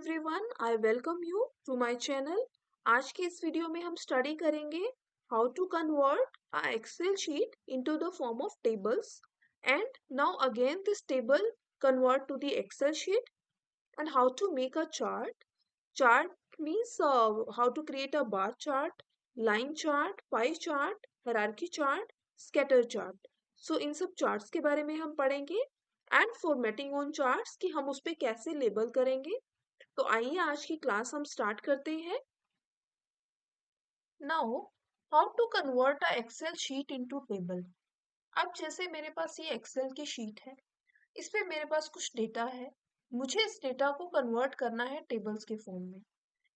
Everyone, I welcome you to my channel. आज के इस वीडियो में हम स्टडी करेंगे how to convert a excel sheet into the form of tables and now again this table convert to the Excel sheet and how to make a chart. Chart means how to create a bar chart, line chart, pie chart, hierarchy chart, scatter chart. So इन सब charts के बारे में हम पढ़ेंगे and formatting on charts कि हम उस पे कैसे लेबल करेंगे। तो आइए आज की क्लास हम स्टार्ट करते हैं। Now how to convert a excel sheet into table. अब जैसे मेरे पास ये एक्सेल की शीट है, इस पे मेरे पास कुछ डेटा है। मुझे इस डेटा को कन्वर्ट करना है टेबल्स के फॉर्म में।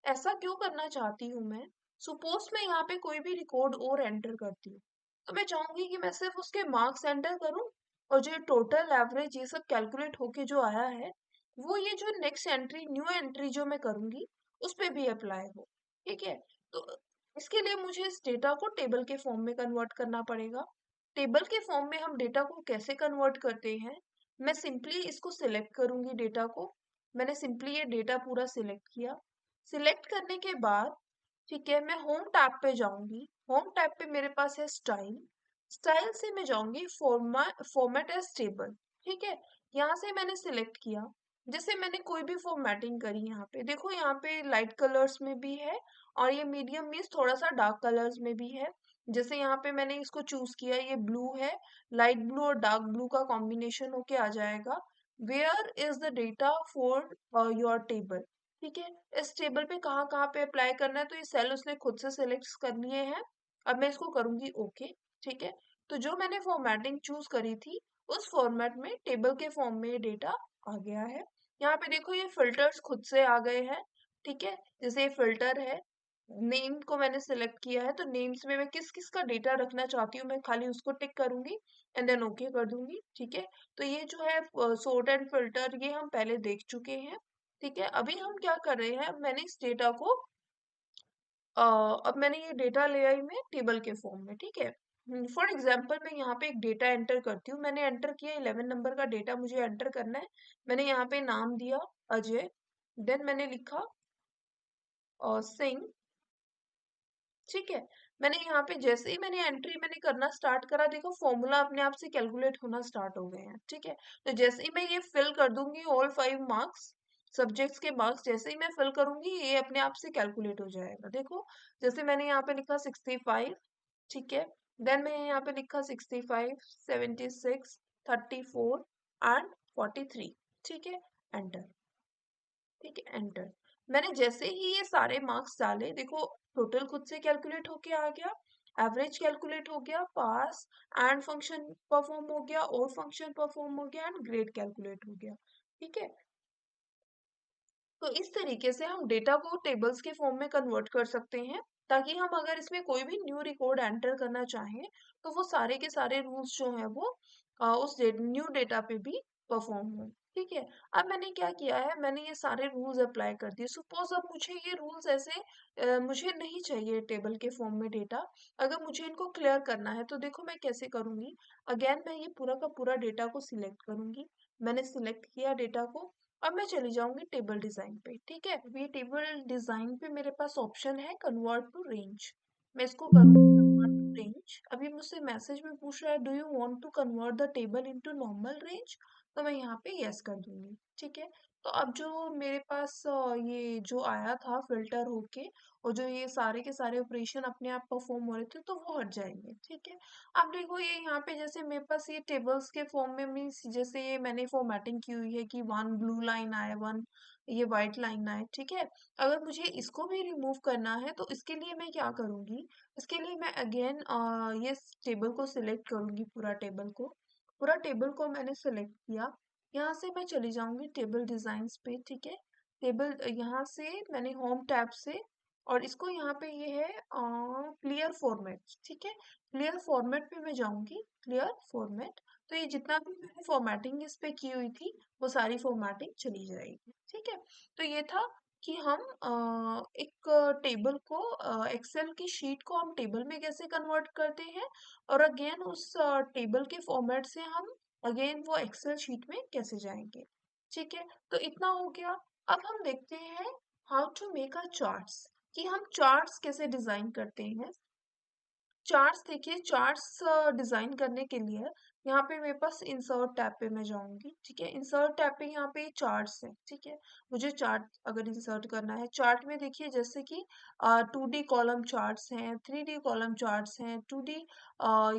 ऐसा क्यों करना चाहती हूँ मैं? सपोज मैं यहाँ पे कोई भी रिकॉर्ड और एंटर करती हूँ, तो मैं चाहूंगी कि मैं सिर्फ उसके मार्क्स एंटर करूँ और जो टोटल एवरेज ये सब कैलकुलेट होके जो आया है, वो ये जो नेक्स्ट एंट्री न्यू एंट्री जो मैं करूंगी उस पे भी अप्लाई हो। ठीक है, तो इसके लिए मुझे इस डेटा को टेबल के फॉर्म में कन्वर्ट करना पड़ेगा। टेबल के फॉर्म में हम डेटा को कैसे कन्वर्ट करते हैं? मैं सिंपली इसको सिलेक्ट करूंगी डेटा को। मैंने सिंपली ये डेटा पूरा सिलेक्ट किया। सिलेक्ट करने के बाद ठीक है, मैं होम टैब पे जाऊंगी। होम टैब पे मेरे पास है स्टाइल। स्टाइल से मैं जाऊंगी फॉर्मेट एज टेबल। ठीक है, यहाँ से मैंने सिलेक्ट किया। जैसे मैंने कोई भी फॉर्मेटिंग करी, यहाँ पे देखो, यहाँ पे लाइट कलर्स में भी है और ये मीडियम मीन्स थोड़ा सा डार्क कलर्स में भी है। जैसे यहाँ पे मैंने इसको चूज किया, ये ब्लू है, लाइट ब्लू और डार्क ब्लू का कॉम्बिनेशन होके आ जाएगा। Where is the data for your table. ठीक है, इस टेबल पे कहाँ कहाँ पे अप्लाई करना है, तो ये सेल उसने खुद से सिलेक्ट कर लिए हैं। अब मैं इसको करूंगी ओके। ठीक है, तो जो मैंने फॉर्मेटिंग चूज करी थी उस फॉर्मेट में टेबल के फॉर्म में ये डेटा आ गया है। यहाँ पे देखो ये फिल्टर्स खुद से आ गए हैं। ठीक है, जैसे ये फिल्टर है, नेम को मैंने सिलेक्ट किया है, तो नेम्स में मैं किस किस का डेटा रखना चाहती हूँ मैं खाली उसको टिक करूंगी एंड देन ओके कर दूंगी। ठीक है, तो ये जो है सॉर्ट एंड फिल्टर ये हम पहले देख चुके हैं। ठीक है, अभी हम क्या कर रहे हैं, मैंने इस डेटा को अब मैंने ये डेटा ले आई मैं टेबल के फॉर्म में। ठीक है, फॉर एग्जाम्पल मैं यहाँ पे एक डेटा एंटर करती हूँ। मैंने एंटर किया 11 नंबर का डेटा मुझे एंटर करना है। मैंने यहाँ पे नाम दिया अजय, देन मैंने लिखा सिंह। ठीक है, मैंने यहाँ पे जैसे ही मैंने एंट्री मैंने करना स्टार्ट करा, देखो फॉर्मूला अपने आप से कैलकुलेट होना स्टार्ट हो गए हैं। ठीक है, तो जैसे ही मैं ये फिल कर दूंगी ऑल 5 मार्क्स, सब्जेक्ट्स के मार्क्स जैसे ही मैं फिल करूंगी ये अपने आप से कैलकुलेट हो जाएगा। देखो, जैसे मैंने यहाँ पे लिखा 65। ठीक है, देन मैं यहाँ पे लिखा 65, 76, 34 एंड 43। ठीक है, एंटर। ठीक है, एंटर। मैंने जैसे ही ये सारे मार्क्स डाले, देखो टोटल खुद से कैलकुलेट होके आ गया, एवरेज कैलकुलेट हो गया, पास एंड फंक्शन परफॉर्म हो गया, और फंक्शन परफॉर्म हो गया एंड ग्रेड कैलकुलेट हो गया। ठीक है, तो इस तरीके से हम डेटा को टेबल्स के फॉर्म में कन्वर्ट कर सकते हैं, ताकि हम अगर इसमें कोई भी न्यू रिकॉर्ड एंटर करना चाहें तो वो सारे के सारे रूल्स जो है वो उस न्यू डेटा पे भी परफॉर्म हो। ठीक है, अब मैंने क्या किया है, मैंने ये सारे रूल्स अप्लाई कर दिए। सपोज अब मुझे ये रूल्स ऐसे मुझे नहीं चाहिए टेबल के फॉर्म में डेटा। अगर मुझे इनको क्लियर करना है तो देखो मैं कैसे करूंगी। अगेन मैं ये पूरा का पूरा डेटा को सिलेक्ट करूंगी। मैंने सिलेक्ट किया डेटा को। अब मैं चली जाऊंगी टेबल डिजाइन पे। ठीक है, अभी टेबल डिजाइन पे मेरे पास ऑप्शन है कन्वर्ट टू रेंज। मैं इसको करूंगी कन्वर्ट टू रेंज। अभी मुझसे मैसेज में पूछ रहा है do you want to convert the table into normal range, तो मैं यहाँ पे यस कर दूंगी। ठीक है, तो अब जो मेरे पास ये जो आया था फिल्टर होके और जो ये सारे के सारे ऑपरेशन अपने आप परफॉर्म हो रहे थे तो वो हट जाएंगे। ठीक है, अब देखो ये यहाँ पे जैसे मेरे पास ये टेबल्स के फॉर्म में मीन्स जैसे ये मैंने फॉर्मेटिंग की हुई है कि 1 ब्लू लाइन आए, 1 ये व्हाइट लाइन आए। ठीक है, अगर मुझे इसको भी रिमूव करना है तो इसके लिए मैं क्या करूंगी, इसके लिए मैं अगेन ये टेबल को सिलेक्ट करूंगी, पूरा टेबल को। पूरा टेबल को मैंने सिलेक्ट किया। यहाँ से मैं चली जाऊंगी टेबल डिजाइन्स पे। ठीक है, टेबल यहाँ से मैंने होम टैब से, और इसको यहाँ पे ये है क्लियर फॉर्मेट। ठीक है, क्लियर फॉर्मेट पे मैं जाऊंगी, क्लियर फॉर्मेट। तो ये जितना भी मैंने फॉर्मेटिंग इस पे की हुई थी वो सारी फॉर्मेटिंग चली जाएगी। ठीक है, तो ये था कि हम एक टेबल को, एक्सेल की शीट को हम टेबल में कैसे कन्वर्ट करते हैं, और अगेन उस टेबल के फॉर्मेट से हम अगेन वो एक्सेल शीट में कैसे जाएंगे। ठीक है, तो इतना हो गया। अब हम देखते हैं how to make a charts, कि हम चार्ट्स कैसे डिजाइन करते हैं। चार्ट्स देखिए, चार्ट्स डिजाइन करने के लिए यहाँ पे मेरे पास इंसर्ट टैब पे मैं जाऊंगी। ठीक है, इंसर्ट टैब पे यहाँ पे चार्ट्स है। ठीक है, मुझे चार्ट अगर इंसर्ट करना है, चार्ट में देखिए जैसे कि 2D कॉलम चार्ट्स हैं, 3D कॉलम चार्ट्स हैं, 2D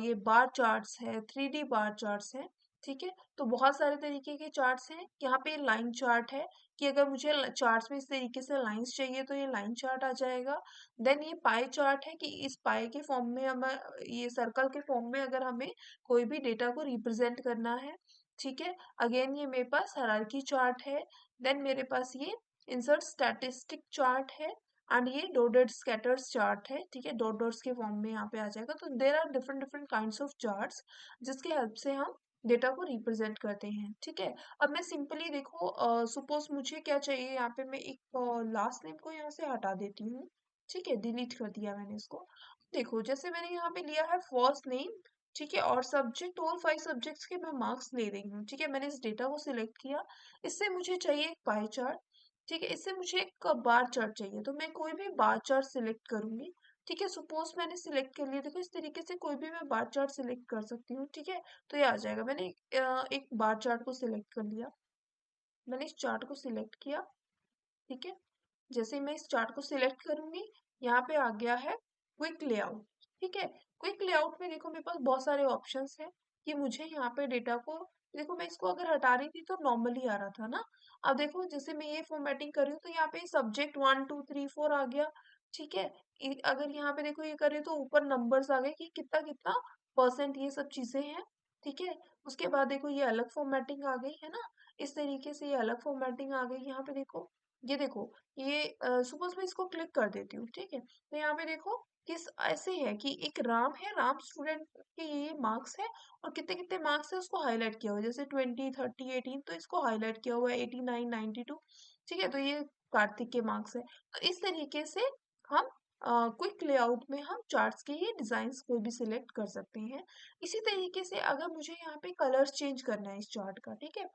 ये बार चार्ट्स है, 3D बार चार्ट्स हैं। ठीक है, तो बहुत सारे तरीके के चार्ट्स हैं। यहाँ पे लाइन चार्ट है, कि अगर मुझे चार्ट्स में इस तरीके से लाइंस चाहिए तो ये लाइन चार्ट आ जाएगा। देन ये पाई चार्ट है, कि इस पाई के फॉर्म में हमें, ये सर्कल के फॉर्म में अगर हमें कोई भी डेटा को रिप्रेजेंट करना है। ठीक है, अगेन ये मेरे पास हायरार्की चार्ट है। देन मेरे पास ये इंसर्ट स्टैटिस्टिक चार्ट है, एंड ये डॉटेड स्कैटर्स चार्ट है। ठीक है, डॉट डॉट्स के फॉर्म में यहाँ पे आ जाएगा। तो there are different different kinds of charts जिसके हेल्प से हम डेटा को रिप्रेजेंट करते हैं। ठीक है, अब मैं सिंपली देखो, सपोज मुझे क्या चाहिए, यहाँ पे मैं एक लास्ट नेम को यहाँ से हटा देती हूँ। ठीक है, डिलीट कर दिया मैंने इसको। देखो, जैसे मैंने यहाँ पे लिया है फर्स्ट नेम, ठीक है, और सब्जेक्ट, ऑल 5 सब्जेक्ट्स के मैं मार्क्स ले रही हूँ। ठीक है, मैंने इस डेटा को सिलेक्ट किया। इससे मुझे चाहिए एक पाई चार्ट। ठीक है, इससे मुझे एक बार चार्ट चाहिए, तो मैं कोई भी बार चार्ट सिलेक्ट करूंगी। ठीक है, सपोज मैंने सिलेक्ट कर लिया। देखो, इस तरीके से कोई भी मैं बार चार्ट सिलेक्ट कर सकती हूँ। ठीक है, तो ये आ जाएगा। मैंने एक बार चार्ट को सिलेक्ट कर लिया। मैंने इस चार्ट को सिलेक्ट किया। ठीक है, जैसे ही मैं इस चार्ट को सिलेक्ट करूंगी, यहाँ पे आ गया है क्विक लेआउट। ठीक है, क्विक लेआउट में देखो मेरे पास बहुत सारे ऑप्शंस हैं, कि मुझे यहाँ पे डेटा को, देखो मैं इसको अगर हटा रही थी तो नॉर्मली आ रहा था ना। अब देखो, जैसे मैं ये फॉर्मेटिंग कर रही हूँ तो यहाँ पे सब्जेक्ट 1 2 3 4 आ गया। ठीक है, अगर यहाँ पे देखो ये कर रही हूँ तो ऊपर नंबर्स आ गए, कि कितना कितना परसेंट ये सब चीजें हैं। ठीक है, उसके बाद देखो ये अलग फॉर्मेटिंग आ गई है ना। इस तरीके से ये अलग फॉर्मेटिंग आ गई। यहाँ पे देखो, ये देखो, ये सपोज मैं इसको क्लिक कर देती हूँ। ठीक है, तो यहाँ पे देखो किस ऐसे है, कि एक राम है, राम स्टूडेंट के ये मार्क्स है, और कितने कितने मार्क्स है उसको हाईलाइट किया हुआ है, जैसे 20 30 18, तो इसको हाईलाइट किया हुआ है 89 92। ठीक है, तो ये कार्तिक के मार्क्स है। तो इस तरीके से हम क्विक लेआउट में हम चार्ट्स के ये डिजाइन्स कोई भी सिलेक्ट कर सकते हैं। इसी तरीके से अगर मुझे यहाँ पे कलर्स चेंज करना है इस चार्ट का, ठीक है,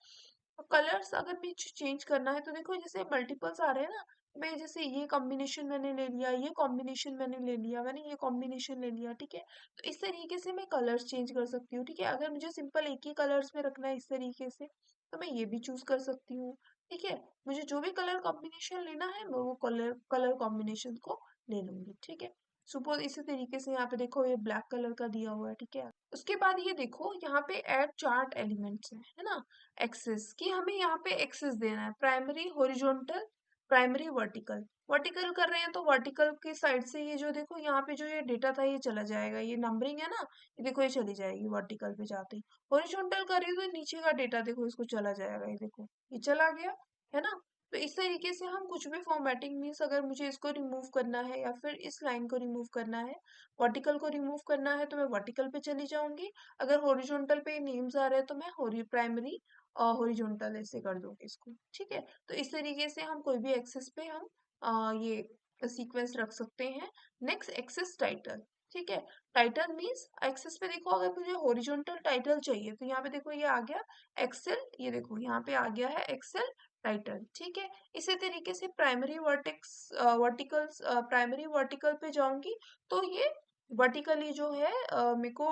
कलर्स अगर मुझे चेंज करना है, तो देखो जैसे मल्टीपल्स आ रहे हैं ना, मैं जैसे ये कॉम्बिनेशन मैंने ले लिया, ये कॉम्बिनेशन मैंने ले लिया, मैंने ये कॉम्बिनेशन ले लिया। ठीक है, तो इस तरीके से मैं कलर्स चेंज कर सकती हूँ। ठीक है, अगर मुझे सिंपल एक ही कलर्स में रखना है इस तरीके से, तो मैं ये भी चूज कर सकती हूँ। ठीक है, मुझे जो भी कलर कॉम्बिनेशन लेना है मैं वो कलर कलर कॉम्बिनेशन को ले लूंगी। ठीक है, सुपोज इसी तरीके से यहाँ पे देखो ये ब्लैक कलर का दिया हुआ है। ठीक है, उसके बाद ये देखो यहाँ पे ऐड चार्ट एलिमेंट्स है ना, एक्सेस, कि हमें यहाँ पे एक्सेस देना है, primary horizontal, primary vertical. Vertical कर रहे हैं तो वर्टिकल की साइड से ये जो देखो यहाँ पे जो ये डेटा था ये चला जाएगा, ये नंबरिंग है ना, ये देखो ये चली जाएगी वर्टिकल पे जाते ही। हॉरिजॉन्टल कर रही है तो नीचे का डेटा देखो इसको चला जाएगा, ये देखो ये चला गया, है ना। तो इस तरीके से हम कुछ भी फॉर्मेटिंग मीन्स, अगर मुझे इसको रिमूव करना है या फिर इस लाइन को रिमूव करना है, वर्टिकल को रिमूव करना है, तो मैं वर्टिकल पे चली जाऊंगी। अगर हॉरिजॉन्टल पे नेम्स आ रहे हैं तो मैं प्राइमरी हॉरिजॉन्टल ऐसे कर दूंगी इसको। ठीक है, तो इस तरीके से हम कोई भी एक्सेस पे हम ये सीक्वेंस रख सकते हैं। Next, axis title. ठीक है, टाइटल मीन्स एक्सेस पे देखो, अगर मुझे हॉरिजॉन्टल टाइटल चाहिए तो यहाँ पे देखो ये आ गया एक्सेल, ये देखो यहाँ पे आ गया है एक्सेल टाइटल। ठीक है, इसी तरीके से primary vertex verticals, primary vertical पे जाऊंगी तो ये वर्टिकली जो है मेरे को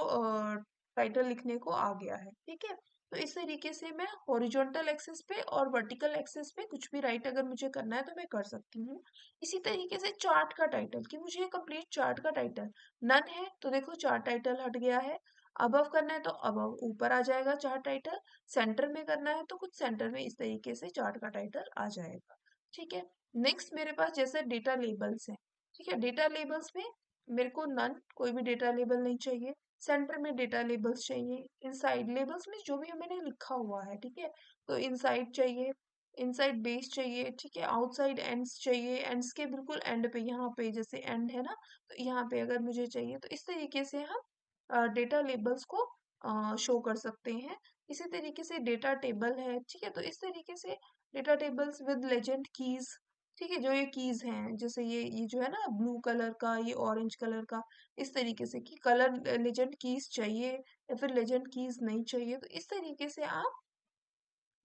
टाइटल लिखने को आ गया है। ठीक है, तो इस तरीके से मैं हॉरिजॉन्टल एक्सेस पे और वर्टिकल एक्सेस पे कुछ भी राइट अगर मुझे करना है तो मैं कर सकती हूँ। इसी तरीके से चार्ट का टाइटल, कि मुझे कंप्लीट चार्ट का टाइटल नन है तो देखो चार्ट टाइटल हट गया है। अबव करना है तो अबव ऊपर आ जाएगा चार्ट टाइटल। सेंटर में करना है तो कुछ सेंटर में इस तरीके से चार्ट का टाइटल आ जाएगा। ठीक है, नेक्स्ट मेरे पास जैसे डेटा लेबल्स है। ठीक है, डेटा लेबल्स में मेरे को नन कोई भी डेटा लेबल नहीं चाहिए। सेंटर में डेटा लेबल्स चाहिए। इनसाइड लेबल्स में जो भी मैंने लिखा हुआ है, ठीक है, तो इनसाइड चाहिए, इनसाइड बेस चाहिए। ठीक है, आउटसाइड एंड्स चाहिए, एंड्स के बिल्कुल एंड पे, यहाँ पे जैसे एंड है ना, तो यहाँ पे अगर मुझे चाहिए, तो इस तरीके से हम डेटा लेबल्स को शो कर सकते हैं। इसी तरीके से डेटा टेबल है। ठीक है, तो इस तरीके से data tables with legend keys. ठीक है, जो ये कीज हैं, जैसे ये जो है ना ब्लू कलर का, ये ऑरेंज कलर का, इस तरीके से कि कलर लेजेंड कीज चाहिए या फिर लेजेंड कीज नहीं चाहिए, तो इस तरीके से आप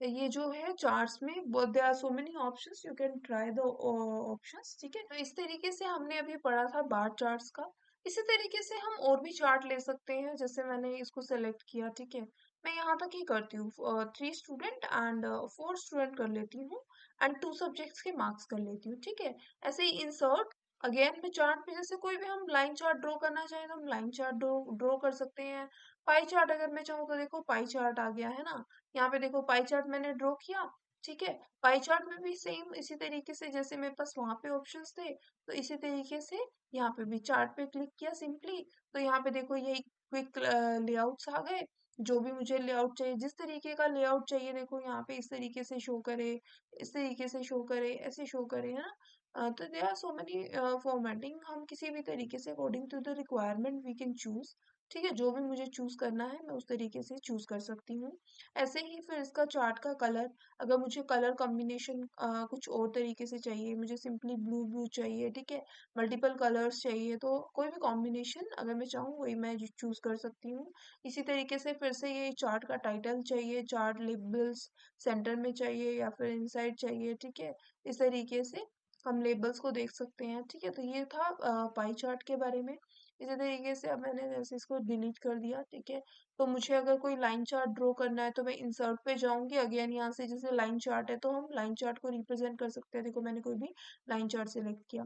ये जो है चार्ट्स में there are so many options, you can try the options. ठीक है, तो इस तरीके से हमने अभी पढ़ा था बार चार्ट्स का। इसी तरीके से हम और भी चार्ट ले सकते हैं, जैसे मैंने इसको सेलेक्ट किया। ठीक है, मैं यहाँ तक ही करती हूँ, 3 स्टूडेंट एंड 4 स्टूडेंट कर लेती हूँ, एंड 2 सब्जेक्ट्स के मार्क्स कर लेती हूँ। ठीक है, ऐसे ही इंसर्ट अगेन में चार्ट पे, जैसे कोई भी हम लाइन चार्ट ड्रॉ करना चाहें तो हम लाइन चार्ट ड्रॉ ड्रॉ कर सकते हैं। पाई चार्ट अगर मैं चाहूँ तो देखो पाई चार्ट आ गया है ना, यहाँ पे देखो पाई चार्ट मैंने ड्रॉ किया। ठीक है, पाई चार्ट में भी सेम इसी तरीके से जैसे मेरे पास वहां पे ऑप्शंस थे, तो इसी तरीके से यहाँ पे भी चार्ट पे क्लिक किया सिंपली, तो यहाँ पे देखो यही क्विक लेआउट्स आ गए। जो भी मुझे लेआउट चाहिए, जिस तरीके का लेआउट चाहिए, देखो यहाँ पे इस तरीके से शो करे, इस तरीके से शो करे, ऐसे शो करे, है ना। तो there are so many formatting, हम किसी भी तरीके से according to the requirement we can choose. ठीक है, जो भी मुझे चूज करना है मैं उस तरीके से चूज कर सकती हूँ। ऐसे ही फिर इसका चार्ट का कलर, अगर मुझे कलर कॉम्बिनेशन कुछ और तरीके से चाहिए, मुझे सिंपली ब्लू ब्लू चाहिए, ठीक है, मल्टीपल कलर्स चाहिए, तो कोई भी कॉम्बिनेशन अगर मैं चाहूँ वही मैं चूज कर सकती हूँ। इसी तरीके से फिर से ये चार्ट का टाइटल चाहिए, चार्ट लेबल्स सेंटर में चाहिए या फिर इनसाइड चाहिए। ठीक है, इस तरीके से हम लेबल्स को देख सकते हैं। ठीक है, तो ये था पाई चार्ट के बारे में। इसी तरीके से अब मैंने जैसे इसको डिलीट कर दिया। ठीक है, तो मुझे अगर कोई लाइन चार्ट ड्रॉ करना है तो मैं इंसर्ट पे जाऊंगी, अगेन यहाँ से जैसे लाइन चार्ट है तो हम लाइन चार्ट को रिप्रेजेंट कर सकते हैं। देखो मैंने कोई भी लाइन चार्ट सिलेक्ट किया।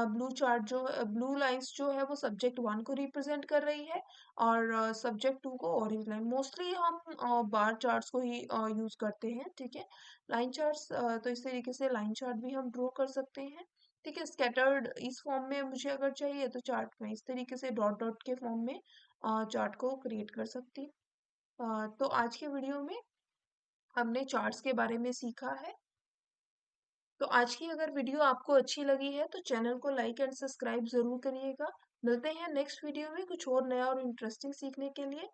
ब्लू चार्ट जो ब्लू लाइंस जो है वो सब्जेक्ट 1 को रिप्रेजेंट कर रही है, और सब्जेक्ट 2 को ऑरेंज लाइन। मोस्टली हम बार चार्ट्स को ही यूज करते हैं। ठीक है, लाइन चार्ट्स, तो इस तरीके से लाइन चार्ट भी हम ड्रॉ कर सकते हैं। ठीक है, स्कैटर्ड इस फॉर्म में मुझे अगर चाहिए तो चार्ट में इस तरीके से डॉट डॉट के फॉर्म में चार्ट को क्रिएट कर सकती हूँ। तो आज के वीडियो में हमने चार्ट्स के बारे में सीखा है। तो आज की अगर वीडियो आपको अच्छी लगी है तो चैनल को लाइक एंड सब्सक्राइब जरूर करिएगा। मिलते हैं नेक्स्ट वीडियो में कुछ और नया और इंटरेस्टिंग सीखने के लिए।